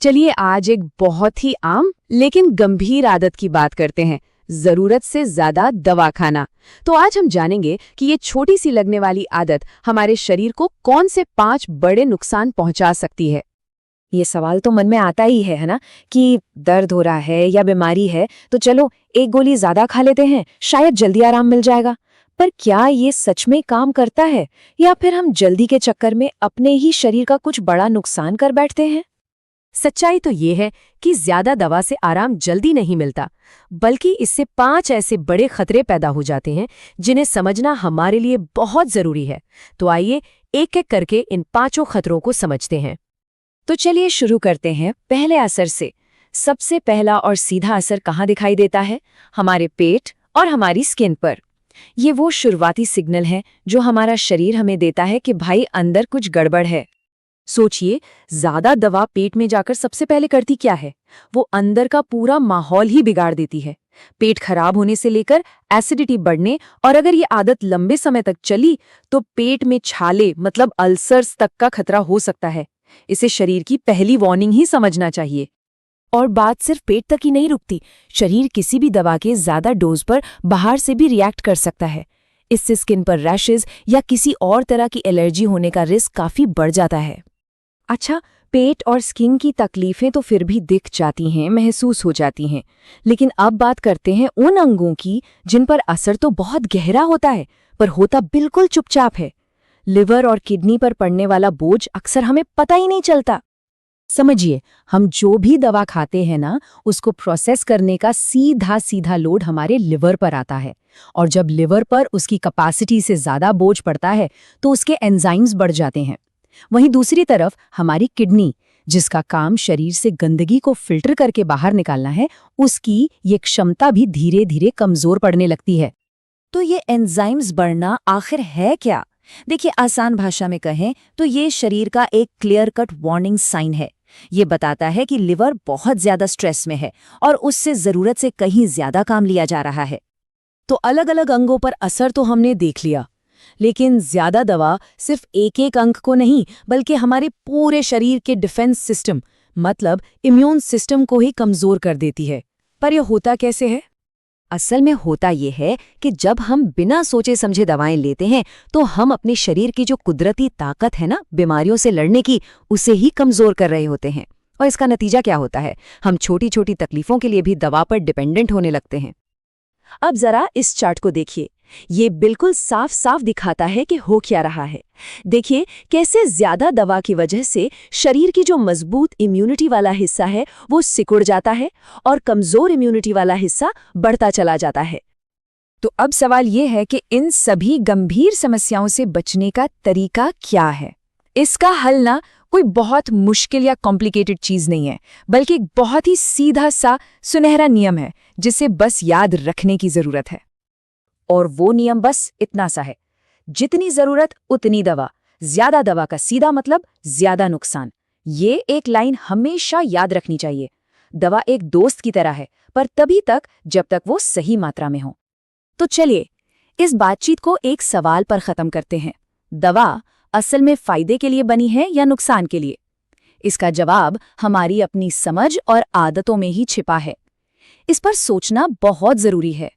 चलिए आज एक बहुत ही आम लेकिन गंभीर आदत की बात करते हैं, जरूरत से ज्यादा दवा खाना। तो आज हम जानेंगे कि ये छोटी सी लगने वाली आदत हमारे शरीर को कौन से 5 बड़े नुकसान पहुंचा सकती है। ये सवाल तो मन में आता ही है ना, कि दर्द हो रहा है या बीमारी है तो चलो एक गोली ज्यादा खा लेते हैं, शायद जल्दी आराम मिल जाएगा। पर क्या ये सच में काम करता है, या फिर हम जल्दी के चक्कर में अपने ही शरीर का कुछ बड़ा नुकसान कर बैठते हैं? सच्चाई तो ये है कि ज्यादा दवा से आराम जल्दी नहीं मिलता, बल्कि इससे 5 ऐसे बड़े खतरे पैदा हो जाते हैं जिन्हें समझना हमारे लिए बहुत जरूरी है। तो आइए एक एक करके इन 5 खतरों को समझते हैं। तो चलिए शुरू करते हैं पहले असर से। सबसे पहला और सीधा असर कहाँ दिखाई देता है? हमारे पेट और हमारी स्किन पर। ये वो शुरुआती सिग्नल है जो हमारा शरीर हमें देता है कि भाई अंदर कुछ गड़बड़ है। सोचिए, ज्यादा दवा पेट में जाकर सबसे पहले करती क्या है? वो अंदर का पूरा माहौल ही बिगाड़ देती है। पेट खराब होने से लेकर एसिडिटी बढ़ने, और अगर ये आदत लंबे समय तक चली तो पेट में छाले मतलब अल्सर्स तक का खतरा हो सकता है। इसे शरीर की पहली वार्निंग ही समझना चाहिए। और बात सिर्फ पेट तक ही नहीं रुकती, शरीर किसी भी दवा के ज्यादा डोज पर बाहर से भी रिएक्ट कर सकता है। इससे स्किन पर रैशेज या किसी और तरह की एलर्जी होने का रिस्क काफी बढ़ जाता है। अच्छा, पेट और स्किन की तकलीफें तो फिर भी दिख जाती हैं, महसूस हो जाती हैं, लेकिन अब बात करते हैं उन अंगों की जिन पर असर तो बहुत गहरा होता है पर होता बिल्कुल चुपचाप है। लिवर और किडनी पर पड़ने वाला बोझ अक्सर हमें पता ही नहीं चलता। समझिए, हम जो भी दवा खाते हैं ना, उसको प्रोसेस करने का सीधा सीधा लोड हमारे लिवर पर आता है, और जब लिवर पर उसकी कैपेसिटी से ज्यादा बोझ पड़ता है तो उसके एंजाइम्स बढ़ जाते हैं। वहीं दूसरी तरफ हमारी किडनी, जिसका काम शरीर से गंदगी को फिल्टर करके बाहर निकालना है, उसकी ये क्षमता भी धीरे धीरे कमजोर पड़ने लगती है। तो ये एंजाइम्स बढ़ना आखिर है क्या? देखिए, आसान भाषा में कहें तो ये शरीर का एक क्लियर कट वार्निंग साइन है। ये बताता है कि लिवर बहुत ज्यादा स्ट्रेस में है और उससे जरूरत से कहीं ज्यादा काम लिया जा रहा है। तो अलग अलग अंगों पर असर तो हमने देख लिया, लेकिन ज्यादा दवा सिर्फ एक एक अंग को नहीं, बल्कि हमारे पूरे शरीर के डिफेंस सिस्टम मतलब इम्यून सिस्टम को ही कमजोर कर देती है। पर यह होता कैसे है? असल में होता यह है कि जब हम बिना सोचे समझे दवाएं लेते हैं तो हम अपने शरीर की जो कुदरती ताकत है ना बीमारियों से लड़ने की, उसे ही कमजोर कर रहे होते हैं। और इसका नतीजा क्या होता है? हम छोटी छोटी तकलीफों के लिए भी दवा पर डिपेंडेंट होने लगते हैं। अब जरा इस चार्ट को देखिए, ये बिल्कुल साफ साफ दिखाता है कि हो क्या रहा है। देखिए कैसे ज्यादा दवा की वजह से शरीर की जो मजबूत इम्यूनिटी वाला हिस्सा है वो सिकुड़ जाता है और कमजोर इम्यूनिटी वाला हिस्सा बढ़ता चला जाता है। तो अब सवाल ये है कि इन सभी गंभीर समस्याओं से बचने का तरीका क्या है? इसका हल ना कोई बहुत मुश्किल या कॉम्प्लिकेटेड चीज नहीं है, बल्कि एक बहुत ही सीधा सा सुनहरा नियम है जिसे बस याद रखने की जरूरत है। और वो नियम बस इतना सा है: जितनी जरूरत उतनी दवा, ज्यादा दवा का सीधा मतलब ज्यादा नुकसान। ये एक लाइन हमेशा याद रखनी चाहिए। दवा एक दोस्त की तरह है, पर तभी तक जब तक वो सही मात्रा में हो। तो चलिए इस बातचीत को एक सवाल पर खत्म करते हैं। दवा असल में फायदे के लिए बनी है या नुकसान के लिए? इसका जवाब हमारी अपनी समझ और आदतों में ही छिपा है। इस पर सोचना बहुत जरूरी है।